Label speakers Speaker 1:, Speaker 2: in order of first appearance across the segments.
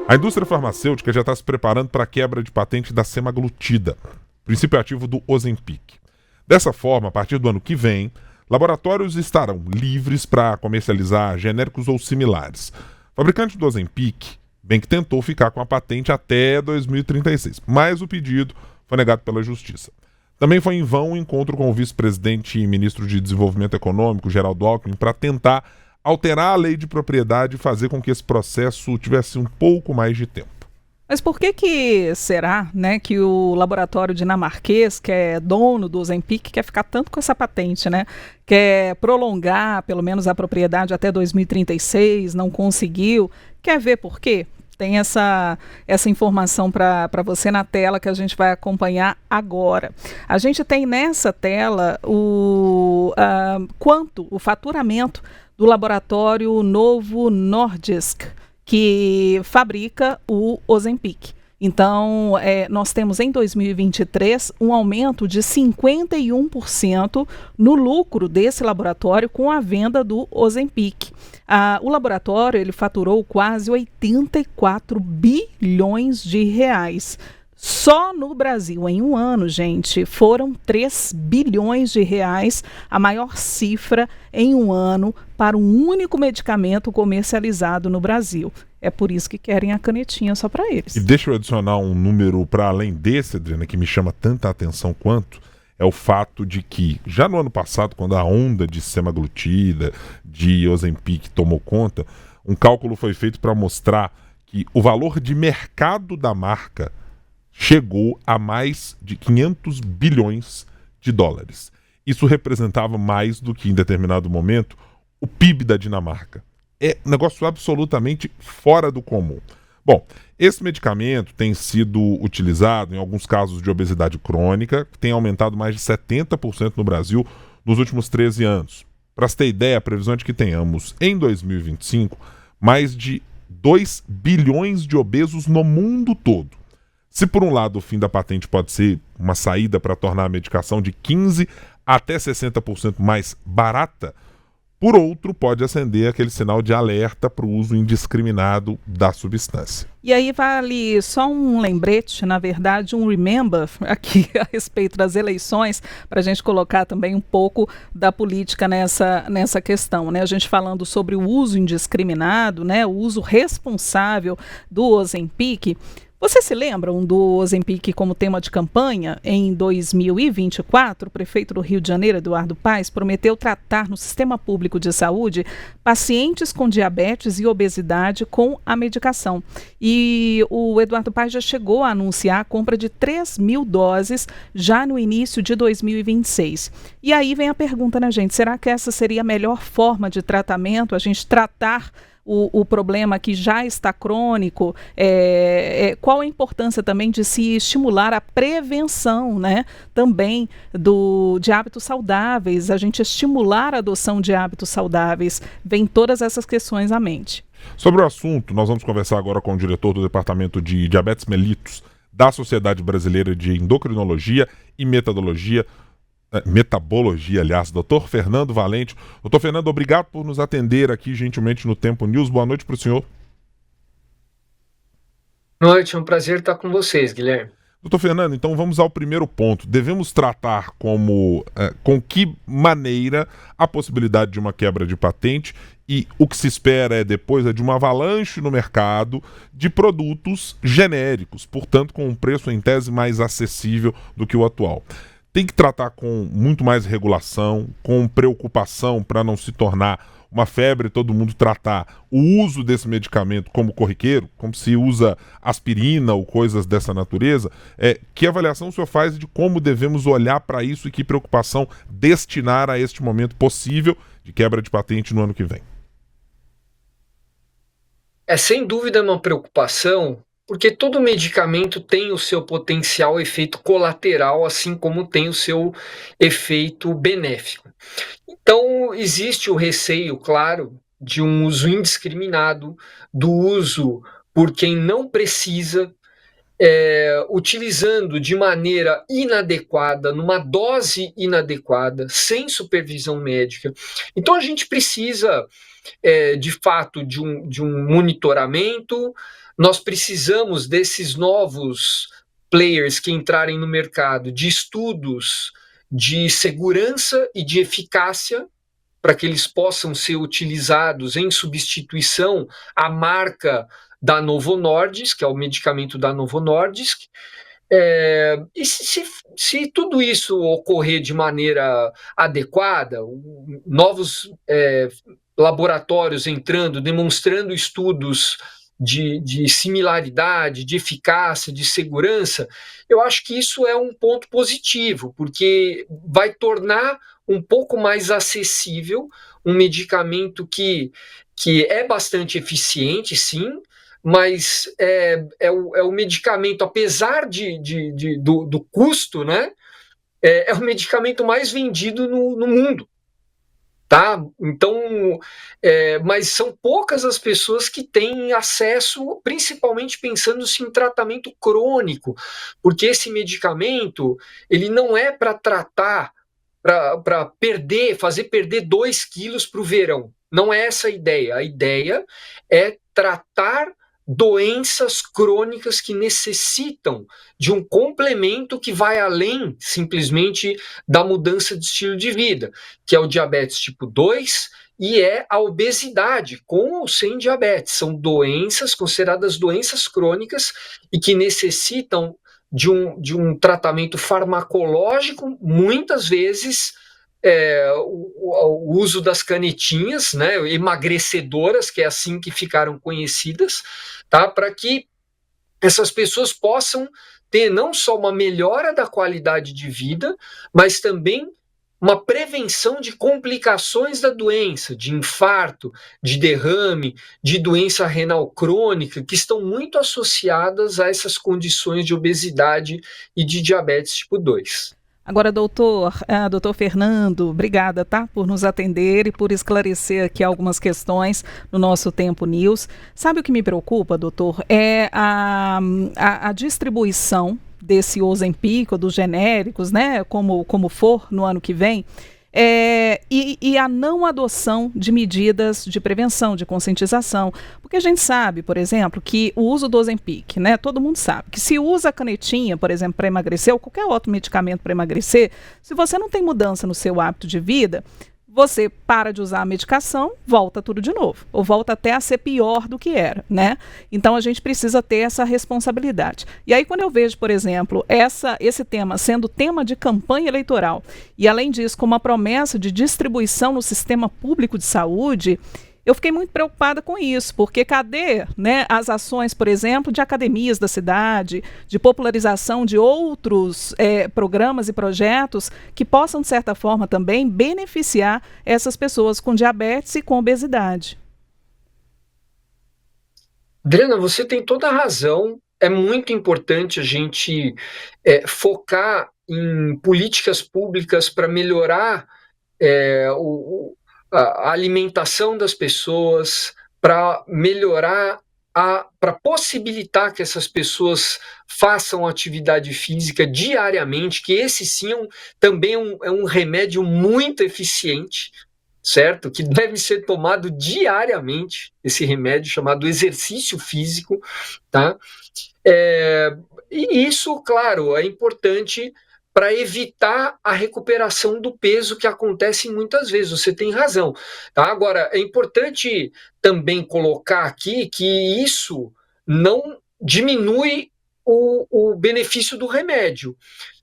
Speaker 1: A indústria farmacêutica já está se preparando para a quebra de patente da semaglutida, princípio ativo do Ozempic. Dessa forma, a partir do ano que vem, laboratórios estarão livres para comercializar genéricos ou similares. O fabricante do Ozempic, bem que tentou ficar com a patente até 2036, mas o pedido foi negado pela Justiça. Também foi em vão o encontro com o vice-presidente e ministro de Desenvolvimento Econômico, Geraldo Alckmin, para tentar alterar a lei de propriedade e fazer com que esse processo tivesse um pouco mais de tempo.
Speaker 2: Mas por que será, né, que o laboratório dinamarquês, que é dono do Ozempic, quer ficar tanto com essa patente, né? Quer prolongar, pelo menos, a propriedade até 2036, não conseguiu. Quer ver por quê? Tem essa informação para você na tela que a gente vai acompanhar agora. A gente tem nessa tela o faturamento do laboratório Novo Nordisk, que fabrica o Ozempic. Então, nós temos em 2023 um aumento de 51% no lucro desse laboratório com a venda do Ozempic. O laboratório ele faturou quase 84 bilhões de reais. Só no Brasil, em um ano, gente, foram 3 bilhões de reais, a maior cifra em um ano para um único medicamento comercializado no Brasil. É por isso que querem a canetinha só para eles.
Speaker 1: E deixa eu adicionar um número para além desse, Adriana, que me chama tanta atenção quanto, é o fato de que, já no ano passado, quando a onda de semaglutida, de Ozempic tomou conta, um cálculo foi feito para mostrar que o valor de mercado da marca chegou a mais de 500 bilhões de dólares. Isso representava mais do que, em determinado momento, o PIB da Dinamarca. É um negócio absolutamente fora do comum. Bom, esse medicamento tem sido utilizado em alguns casos de obesidade crônica, que tem aumentado mais de 70% no Brasil nos últimos 13 anos. Para se ter ideia, a previsão é de que tenhamos, em 2025, mais de 2 bilhões de obesos no mundo todo. Se por um lado o fim da patente pode ser uma saída para tornar a medicação de 15% até 60% mais barata, por outro pode acender aquele sinal de alerta para o uso indiscriminado da substância.
Speaker 2: E aí vale só um lembrete, na verdade, um remember aqui a respeito das eleições, para a gente colocar também um pouco da política nessa questão, né? A gente falando sobre o uso indiscriminado, né? O uso responsável do Ozempic. Vocês se lembram do Ozempic como tema de campanha? Em 2024, o prefeito do Rio de Janeiro, Eduardo Paes, prometeu tratar no sistema público de saúde pacientes com diabetes e obesidade com a medicação. E o Eduardo Paes já chegou a anunciar a compra de 3 mil doses já no início de 2026. E aí vem a pergunta, né, gente? Será que essa seria a melhor forma de tratamento? A gente tratar o problema que já está crônico, qual a importância também de se estimular a prevenção, né, também de hábitos saudáveis, a gente estimular a adoção de hábitos saudáveis, vem todas essas questões à mente.
Speaker 1: Sobre o assunto, nós vamos conversar agora com o diretor do Departamento de Diabetes Mellitus da Sociedade Brasileira de Endocrinologia e Metabologia, aliás, Dr. Fernando Valente. Dr. Fernando, obrigado por nos atender aqui gentilmente no Tempo News. Boa noite para o senhor.
Speaker 3: Boa noite, é um prazer estar com vocês, Guilherme.
Speaker 1: Doutor Fernando, então vamos ao primeiro ponto. Devemos tratar com que maneira a possibilidade de uma quebra de patente e o que se espera depois de uma avalanche no mercado de produtos genéricos, portanto com um preço em tese mais acessível do que o atual. Tem que tratar com muito mais regulação, com preocupação para não se tornar uma febre, todo mundo tratar o uso desse medicamento como corriqueiro, como se usa aspirina ou coisas dessa natureza. Que avaliação o senhor faz de como devemos olhar para isso e que preocupação destinar a este momento possível de quebra de patente no ano que vem?
Speaker 3: Sem dúvida uma preocupação, porque todo medicamento tem o seu potencial efeito colateral, assim como tem o seu efeito benéfico. Então, existe o receio, claro, de um uso indiscriminado, do uso por quem não precisa, utilizando de maneira inadequada, numa dose inadequada, sem supervisão médica. Então a gente precisa, de fato, de um monitoramento. Nós precisamos desses novos players que entrarem no mercado, de estudos de segurança e de eficácia, para que eles possam ser utilizados em substituição à marca da Novo Nordisk, que é o medicamento da Novo Nordisk. E se tudo isso ocorrer de maneira adequada, novos laboratórios entrando, demonstrando estudos de similaridade, de eficácia, de segurança, eu acho que isso é um ponto positivo, porque vai tornar um pouco mais acessível um medicamento que é bastante eficiente, sim, mas é o medicamento, apesar do custo, né, é o medicamento mais vendido no mundo. Tá? Então, mas são poucas as pessoas que têm acesso, principalmente pensando-se em tratamento crônico, porque esse medicamento, ele não é para tratar, para fazer perder 2 quilos para o verão. Não é essa a ideia. A ideia é tratar doenças crônicas que necessitam de um complemento que vai além simplesmente da mudança de estilo de vida, que é o diabetes tipo 2 e é a obesidade, com ou sem diabetes. São doenças consideradas doenças crônicas e que necessitam de um tratamento farmacológico, muitas vezes o uso das canetinhas, né, emagrecedoras, que é assim que ficaram conhecidas, tá, para que essas pessoas possam ter não só uma melhora da qualidade de vida, mas também uma prevenção de complicações da doença, de infarto, de derrame, de doença renal crônica, que estão muito associadas a essas condições de obesidade e de diabetes tipo 2.
Speaker 2: Agora, doutor Fernando, obrigada, tá, por nos atender e por esclarecer aqui algumas questões no nosso Tempo News. Sabe o que me preocupa, doutor? É a distribuição desse Ozempic ou dos genéricos, né, como for no ano que vem, e a não adoção de medidas de prevenção, de conscientização. Porque a gente sabe, por exemplo, que o uso do Ozempic, né, todo mundo sabe, que se usa a canetinha, por exemplo, para emagrecer, ou qualquer outro medicamento para emagrecer, se você não tem mudança no seu hábito de vida, você para de usar a medicação, volta tudo de novo, ou volta até a ser pior do que era, né? Então a gente precisa ter essa responsabilidade. E aí quando eu vejo, por exemplo, esse tema sendo tema de campanha eleitoral, e além disso, com uma promessa de distribuição no sistema público de saúde, eu fiquei muito preocupada com isso, porque cadê, né, as ações, por exemplo, de academias da cidade, de popularização de outros programas e projetos que possam, de certa forma, também beneficiar essas pessoas com diabetes e com obesidade?
Speaker 3: Adriana, você tem toda a razão. É muito importante a gente focar em políticas públicas para melhorar a alimentação das pessoas, para melhorar, para possibilitar que essas pessoas façam atividade física diariamente, que esse sim também é um remédio muito eficiente, certo? Que deve ser tomado diariamente, esse remédio chamado exercício físico, tá? E isso, claro, é importante para evitar a recuperação do peso que acontece muitas vezes. Você tem razão. Tá? Agora, é importante também colocar aqui que isso não diminui o benefício do remédio.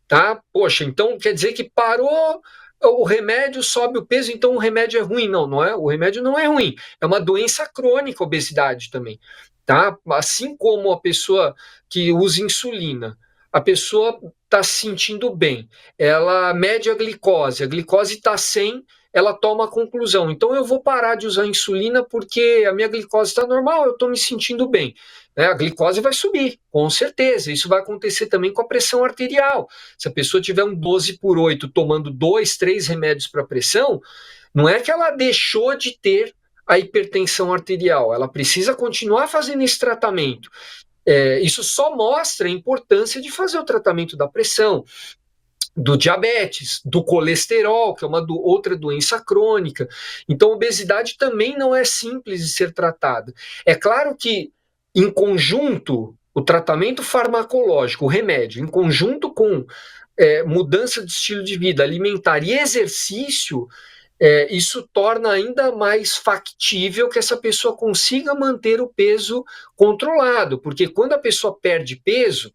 Speaker 3: Tá? Poxa, então quer dizer que parou o remédio, sobe o peso, então o remédio é ruim. Não, não é. O remédio não é ruim. É uma doença crônica, a obesidade também. Tá? Assim como a pessoa que usa insulina, a pessoa está se sentindo bem, ela mede a glicose está 100, ela toma a conclusão, então eu vou parar de usar insulina porque a minha glicose está normal, eu estou me sentindo bem. A glicose vai subir, com certeza. Isso vai acontecer também com a pressão arterial. Se a pessoa tiver um 12/8 tomando 2, 3 remédios para pressão, não é que ela deixou de ter a hipertensão arterial, ela precisa continuar fazendo esse tratamento. Isso só mostra a importância de fazer o tratamento da pressão, do diabetes, do colesterol, que é uma outra doença crônica. Então, a obesidade também não é simples de ser tratada. É claro que, em conjunto, o tratamento farmacológico, o remédio, em conjunto com mudança de estilo de vida, alimentar e exercício, isso torna ainda mais factível que essa pessoa consiga manter o peso controlado, porque quando a pessoa perde peso,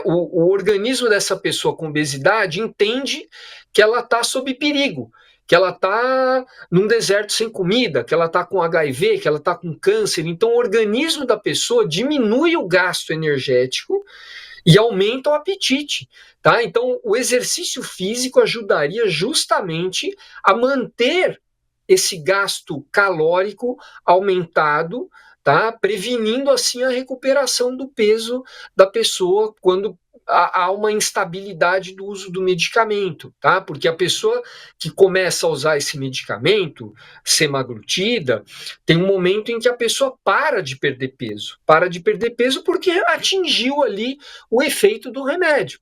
Speaker 3: o organismo dessa pessoa com obesidade entende que ela está sob perigo, que ela está num deserto sem comida, que ela está com HIV, que ela está com câncer. Então, o organismo da pessoa diminui o gasto energético e aumenta o apetite, tá? Então, o exercício físico ajudaria justamente a manter esse gasto calórico aumentado, tá? Prevenindo assim a recuperação do peso da pessoa quando há uma instabilidade do uso do medicamento, tá? Porque a pessoa que começa a usar esse medicamento, semaglutida, tem um momento em que a pessoa para de perder peso porque atingiu ali o efeito do remédio.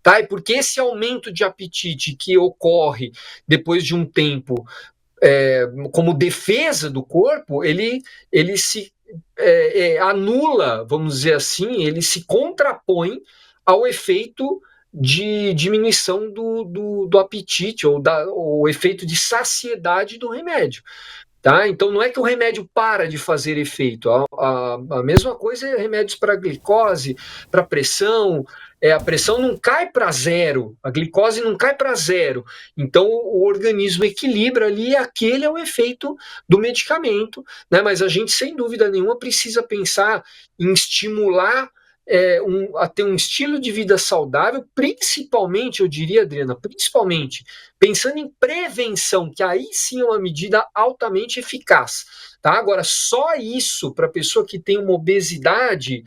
Speaker 3: Tá? E porque esse aumento de apetite que ocorre depois de um tempo como defesa do corpo, ele se anula, vamos dizer assim, ele se contrapõe ao efeito de diminuição do apetite ou o efeito de saciedade do remédio. Tá? Então, não é que o remédio para de fazer efeito. A mesma coisa é remédios para glicose, para pressão. A pressão não cai para zero, a glicose não cai para zero. Então, o organismo equilibra ali e aquele é o efeito do medicamento. Né? Mas a gente, sem dúvida nenhuma, precisa pensar em estimular a ter um estilo de vida saudável, principalmente, eu diria, Adriana, principalmente pensando em prevenção, que aí sim é uma medida altamente eficaz. Tá? Agora, só isso para a pessoa que tem uma obesidade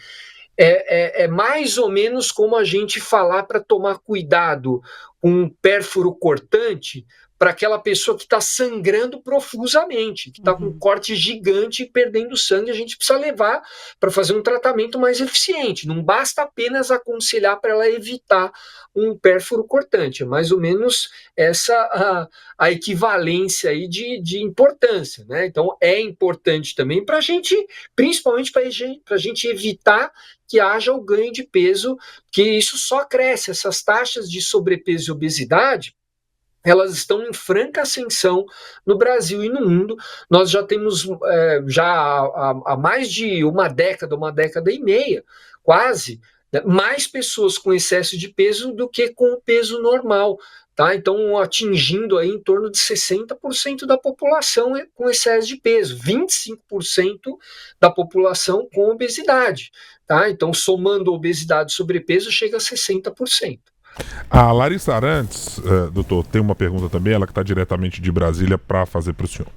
Speaker 3: é mais ou menos como a gente falar para tomar cuidado com um pérfuro cortante para aquela pessoa que está sangrando profusamente, que está com um corte gigante e perdendo sangue. A gente precisa levar para fazer um tratamento mais eficiente. Não basta apenas aconselhar para ela evitar um pérfuro cortante. É mais ou menos essa a equivalência aí de importância. Né? Então, é importante também para a gente, principalmente para a gente evitar que haja o ganho de peso, que isso só cresce. Essas taxas de sobrepeso e obesidade, elas estão em franca ascensão no Brasil e no mundo. Nós já temos, já há mais de uma década e meia, quase, né, mais pessoas com excesso de peso do que com o peso normal. Tá? Então, atingindo aí em torno de 60% da população com excesso de peso, 25% da população com obesidade. Tá? Então, somando obesidade e sobrepeso, chega a 60%.
Speaker 1: A Larissa Arantes, doutor, tem uma pergunta também, ela que está diretamente de Brasília para fazer para o senhor.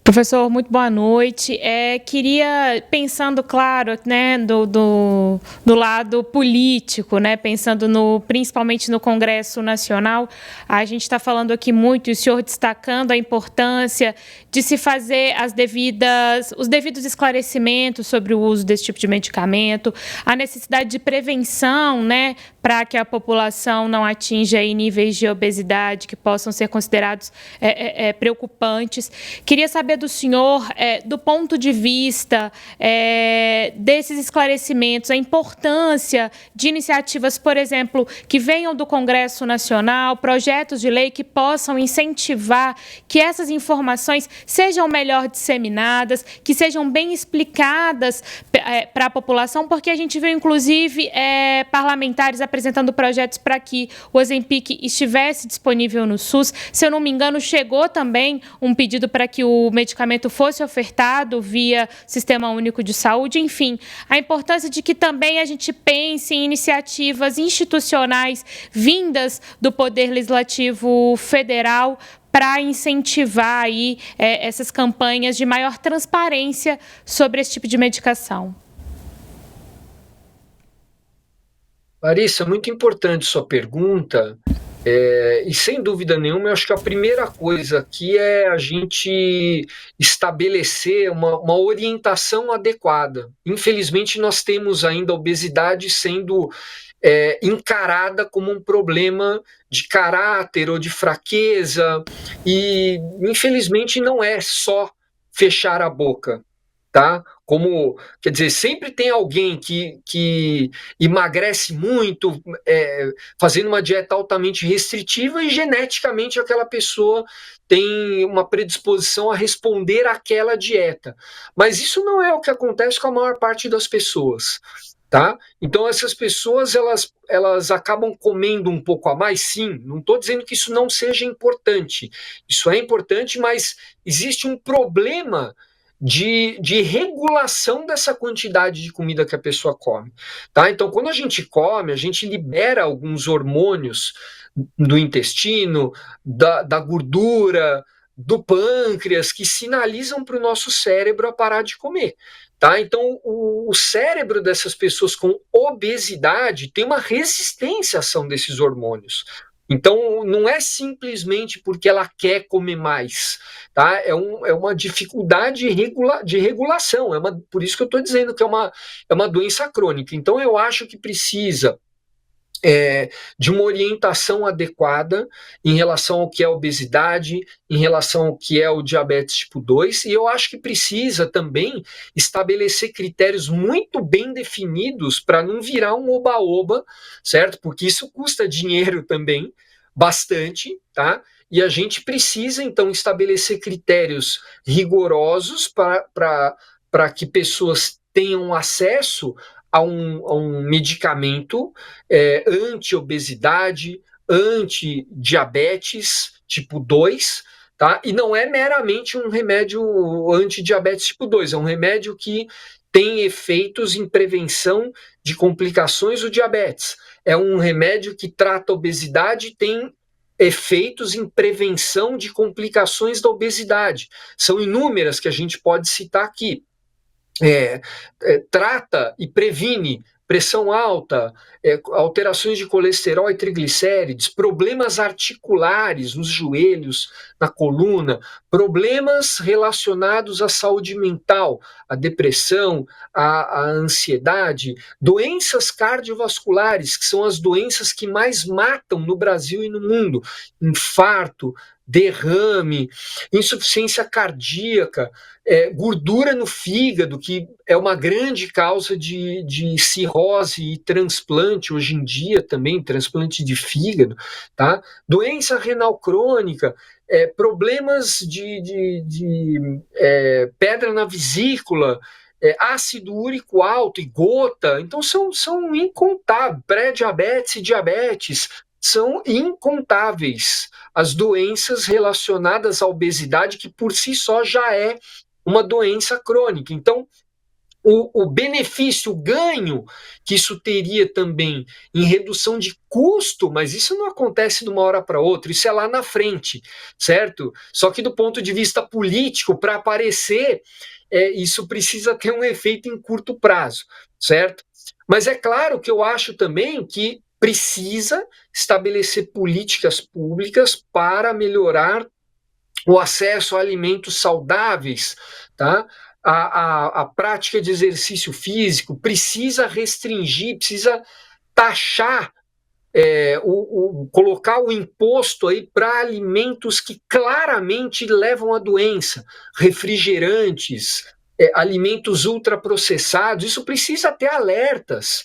Speaker 4: Professor, muito boa noite. Queria, pensando, claro, né, do lado político, né, pensando principalmente no Congresso Nacional, a gente está falando aqui muito, e o senhor destacando a importância de se fazer os devidos esclarecimentos sobre o uso desse tipo de medicamento, a necessidade de prevenção, né, para que a população não atinja aí níveis de obesidade que possam ser considerados preocupantes. Queria saber do senhor, do ponto de vista desses esclarecimentos, a importância de iniciativas, por exemplo, que venham do Congresso Nacional, projetos de lei que possam incentivar que essas informações sejam melhor disseminadas, que sejam bem explicadas para a população, porque a gente viu, inclusive, parlamentares apresentando projetos para que o Ozempic estivesse disponível no SUS. Se eu não me engano, chegou também um pedido para que o medicamento fosse ofertado via Sistema Único de Saúde. Enfim, a importância de que também a gente pense em iniciativas institucionais vindas do Poder Legislativo Federal para incentivar aí, essas campanhas de maior transparência sobre esse tipo de medicação.
Speaker 3: Larissa, muito importante sua pergunta, E sem dúvida nenhuma, eu acho que a primeira coisa aqui é a gente estabelecer uma orientação adequada. Infelizmente, nós temos ainda a obesidade sendo encarada como um problema de caráter ou de fraqueza, e infelizmente não é só fechar a boca. Tá? Como, quer dizer, sempre tem alguém que emagrece muito, fazendo uma dieta altamente restritiva, e geneticamente aquela pessoa tem uma predisposição a responder àquela dieta. Mas isso não é o que acontece com a maior parte das pessoas. Tá? Então essas pessoas elas acabam comendo um pouco a mais, sim. Não estou dizendo que isso não seja importante. Isso é importante, mas existe um problema de regulação dessa quantidade de comida que a pessoa come. Tá? Então, quando a gente come, a gente libera alguns hormônios do intestino, da gordura, do pâncreas, que sinalizam para o nosso cérebro a parar de comer. Tá? Então, o cérebro dessas pessoas com obesidade tem uma resistência à ação desses hormônios. Então, não é simplesmente porque ela quer comer mais, tá? É uma dificuldade de regulação, por isso que eu estou dizendo que é uma doença crônica. Então, eu acho que precisa de uma orientação adequada em relação ao que é a obesidade, em relação ao que é o diabetes tipo 2, e eu acho que precisa também estabelecer critérios muito bem definidos para não virar um oba-oba, certo? Porque isso custa dinheiro também, bastante, tá? E a gente precisa, então, estabelecer critérios rigorosos para que pessoas tenham acesso a um medicamento anti-obesidade, anti-diabetes tipo 2, tá? E não é meramente um remédio anti-diabetes tipo 2, é um remédio que tem efeitos em prevenção de complicações do diabetes. É um remédio que trata a obesidade e tem efeitos em prevenção de complicações da obesidade. São inúmeras que a gente pode citar aqui. Trata e previne pressão alta, alterações de colesterol e triglicérides, problemas articulares nos joelhos, na coluna, problemas relacionados à saúde mental, à depressão, à ansiedade, doenças cardiovasculares, que são as doenças que mais matam no Brasil e no mundo, infarto, derrame, insuficiência cardíaca, gordura no fígado, que é uma grande causa de cirrose e transplante hoje em dia também, transplante de fígado, tá? Doença renal crônica, problemas de pedra na vesícula, ácido úrico alto e gota, então são incontáveis, pré-diabetes e diabetes, são incontáveis as doenças relacionadas à obesidade, que por si só já é uma doença crônica. Então, o benefício, o ganho que isso teria também em redução de custo, mas isso não acontece de uma hora para outra, isso é lá na frente, certo? Só que do ponto de vista político, para aparecer, isso precisa ter um efeito em curto prazo, certo? Mas é claro que eu acho também que precisa estabelecer políticas públicas para melhorar o acesso a alimentos saudáveis, tá? A prática de exercício físico precisa restringir, precisa taxar, colocar o imposto aí para alimentos que claramente levam à doença, refrigerantes, alimentos ultraprocessados. Isso precisa ter alertas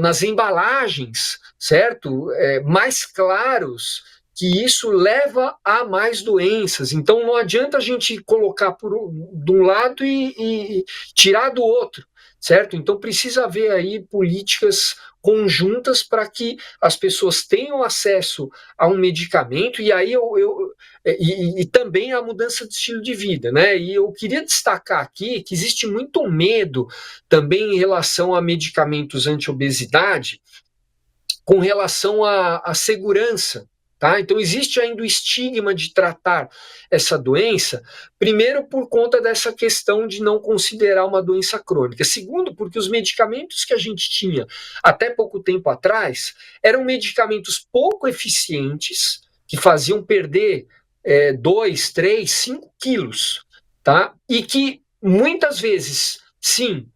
Speaker 3: nas embalagens, certo? Mais claros, que isso leva a mais doenças. Então não adianta a gente colocar de um lado e tirar do outro, certo? Então precisa haver aí políticas conjuntas para que as pessoas tenham acesso a um medicamento, e aí e também a mudança de estilo de vida, né? E eu queria destacar aqui que existe muito medo também em relação a medicamentos anti-obesidade, com relação à segurança, Tá? Então, existe ainda o estigma de tratar essa doença, primeiro, por conta dessa questão de não considerar uma doença crônica. Segundo, porque os medicamentos que a gente tinha até pouco tempo atrás eram medicamentos pouco eficientes, que faziam perder 2, 3, 5 quilos, tá? E que muitas vezes, sim,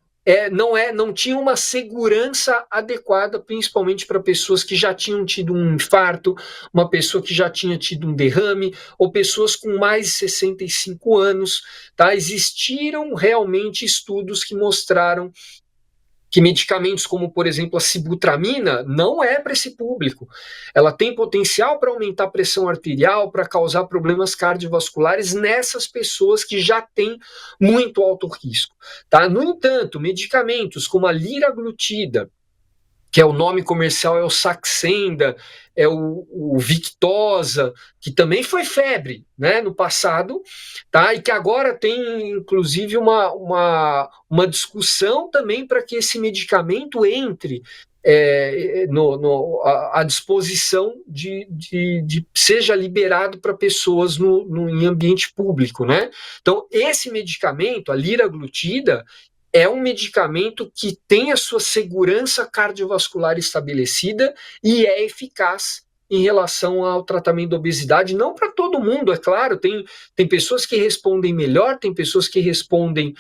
Speaker 3: não tinha uma segurança adequada, principalmente para pessoas que já tinham tido um infarto, uma pessoa que já tinha tido um derrame, ou pessoas com mais de 65 anos. Tá? Existiram realmente estudos que mostraram que medicamentos como, por exemplo, a sibutramina não é para esse público. Ela tem potencial para aumentar a pressão arterial, para causar problemas cardiovasculares nessas pessoas que já têm muito alto risco. Tá? No entanto, medicamentos como a liraglutida, que é o nome comercial, é o Saxenda, é o Victoza, que também foi febre, né, no passado, tá? E que agora tem, inclusive, uma discussão também para que esse medicamento entre à disposição de seja liberado para pessoas em ambiente público, né? Então, esse medicamento, a liraglutida, é um medicamento que tem a sua segurança cardiovascular estabelecida e é eficaz em relação ao tratamento da obesidade, não para todo mundo, é claro, tem pessoas que respondem melhor, tem pessoas que respondem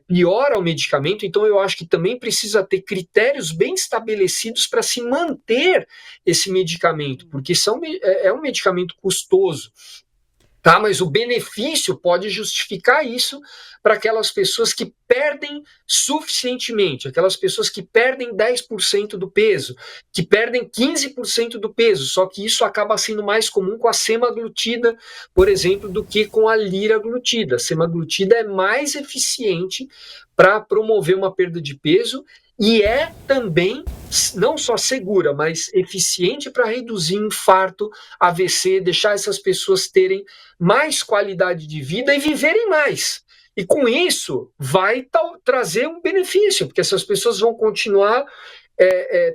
Speaker 3: pior ao medicamento, então eu acho que também precisa ter critérios bem estabelecidos para se manter esse medicamento, porque é um medicamento custoso. Tá, mas o benefício pode justificar isso para aquelas pessoas que perdem suficientemente, aquelas pessoas que perdem 10% do peso, que perdem 15% do peso, só que isso acaba sendo mais comum com a semaglutida, por exemplo, do que com a liraglutida. A semaglutida é mais eficiente para promover uma perda de peso e é também não só segura, mas eficiente para reduzir infarto, AVC, deixar essas pessoas terem mais qualidade de vida e viverem mais. E com isso vai trazer um benefício, porque essas pessoas vão continuar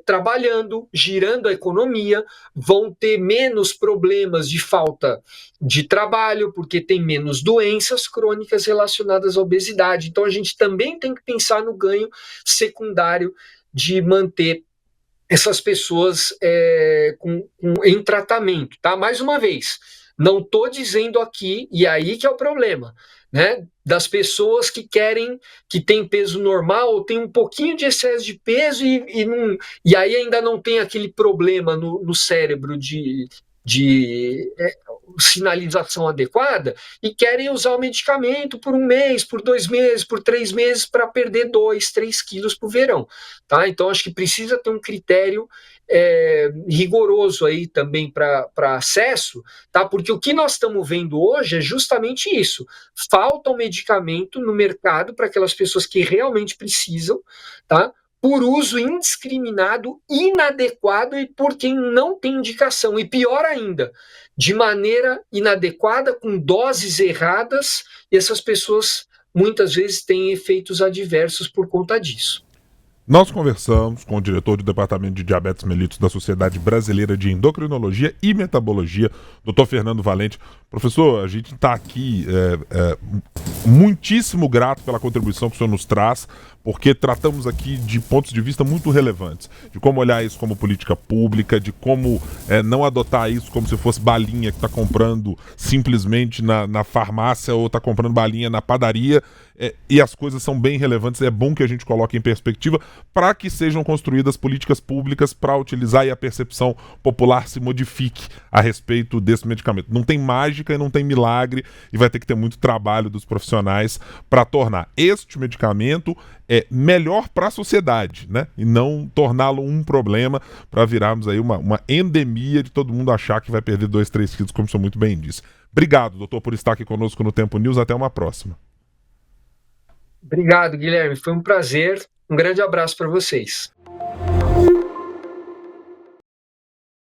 Speaker 3: trabalhando, girando a economia, vão ter menos problemas de falta de trabalho, porque tem menos doenças crônicas relacionadas à obesidade. Então a gente também tem que pensar no ganho secundário de manter essas pessoas em tratamento, tá? Mais uma vez, não estou dizendo aqui, e aí que é o problema, né? Das pessoas que têm peso normal, ou tem um pouquinho de excesso de peso e aí ainda não tem aquele problema no cérebro de sinalização adequada e querem usar o medicamento por 1 mês, por 2 meses, por 3 meses para perder 2, 3 quilos por verão. Tá? Então, acho que precisa ter um critério rigoroso aí também para acesso, tá? Porque o que nós estamos vendo hoje é justamente isso. Falta um medicamento no mercado para aquelas pessoas que realmente precisam, tá? Por uso indiscriminado, inadequado e por quem não tem indicação. E pior ainda, de maneira inadequada, com doses erradas, e essas pessoas muitas vezes têm efeitos adversos por conta disso.
Speaker 1: Nós conversamos com o diretor do Departamento de Diabetes Mellitus da Sociedade Brasileira de Endocrinologia e Metabologia, Dr. Fernando Valente. Professor, a gente está aqui muitíssimo grato pela contribuição que o senhor nos traz, porque tratamos aqui de pontos de vista muito relevantes, de como olhar isso como política pública, de como não adotar isso como se fosse balinha que está comprando simplesmente na farmácia ou está comprando balinha na padaria, e as coisas são bem relevantes. É bom que a gente coloque em perspectiva para que sejam construídas políticas públicas para utilizar e a percepção popular se modifique a respeito desse medicamento. Não tem mágica e não tem milagre, e vai ter que ter muito trabalho dos profissionais para tornar este medicamento melhor para a sociedade, né? E não torná-lo um problema para virarmos aí uma endemia de todo mundo achar que vai perder 2, 3 quilos, como o senhor muito bem disse. Obrigado, doutor, por estar aqui conosco no Tempo News. Até uma próxima.
Speaker 3: Obrigado, Guilherme. Foi um prazer. Um grande abraço para vocês.